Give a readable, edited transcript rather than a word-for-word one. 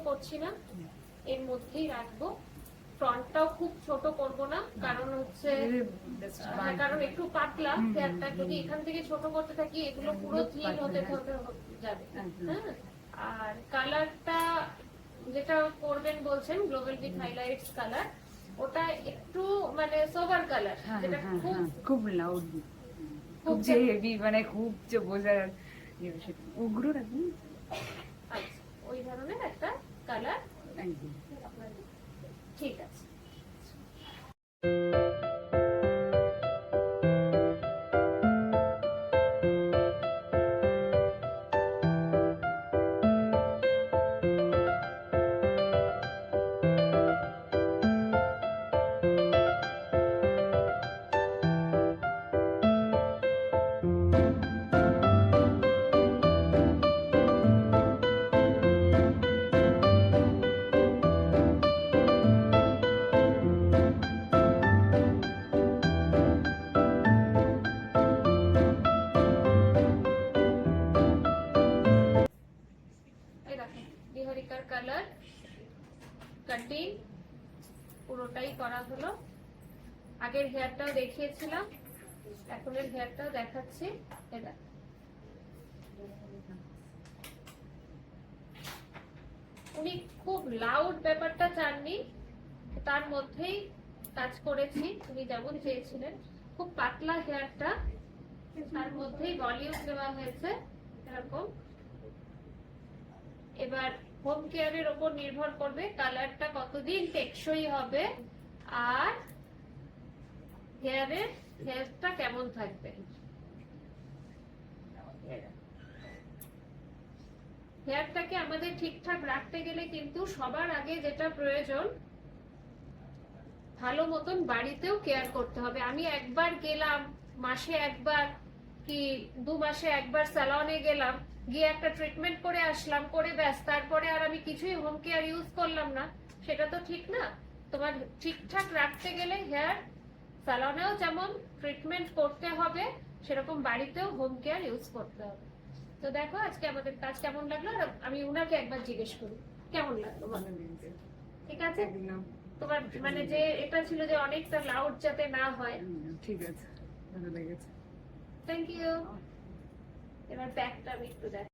করছি না, এর মধ্যেই রাখবো। ফ্রন্টটাও খুব ছোট করব না, কারণ হচ্ছে কারণ একটু পাতলা হেয়ারটা, যদি এখান থেকে ছোট করতে থাকি এগুলো পুরো থিন হতে যাবে। হ্যাঁ, আর কালারটা যেটা করবেন বলছেন গ্লোবাল উইথ হাইলাইটস কালার, ওটা একটু মানে সোভার কালার, যেটা খুব লাউড, খুব যে হেভি, মানে খুব যে বোঝার উগ্র রাখুন। আচ্ছা, ওই ধরনের একটা কালার। ঠিক আছে। বিহারিকার কালার কাটিং পুরোটাই করা হলো। আগের হেয়ারটাও দেখিয়েছিলাম, এখনের হেয়ারটাও দেখাচ্ছি। এটা উনি খুব লাউড ব্যাপারটা চাননি, তার মধ্যেই কাজ করেছি উনি যেমন চেয়েছিলেন। খুব পাতলা হেয়ারটা, তার মধ্যেই ভলিউম দেওয়া হয়েছে এরকম। এবার হোম কেয়ারের উপর নির্ভর করবে কালারটা কতদিন টেকসই হবে আর হেয়ারটা কেমন থাকবে। হেয়ারটাকে আমাদের ঠিকঠাক রাখতে গেলে কিন্তু সবার আগে যেটা প্রয়োজন, ভালো মতন বাড়িতেও কেয়ার করতে হবে। আমি একবার গেলাম, মাসে একবার কি 2 মাসে একবার স্যালনে গেলাম, গিয়ে একটা ট্রিটমেন্ট করে আসলাম, করে ব্যাস, তারপরে আর আমি কিছুই হোম কেয়ার ইউজ করলাম না, সেটা তো ঠিক না। তোমার ঠিকঠাক রাখতে গেলে হেয়ার স্যালনেও যেমন ট্রিটমেন্ট করতে হবে, সেরকম বাড়িতেও হোম কেয়ার ইউজ করতে হবে। তো দেখো আজকে আমাদের কাজ কেমন লাগলো, আর আমি উনাকে একবার জিজ্ঞেস করি কেমন লাগলো। ঠিক আছে, তোমার মানে যে এটা ছিল যে অনেকটা লাউড যাতে না হয়। ঠিক আছে, ভালো লেগেছে। Thank you. এবার ব্যাকটা আমি একটু দেখ।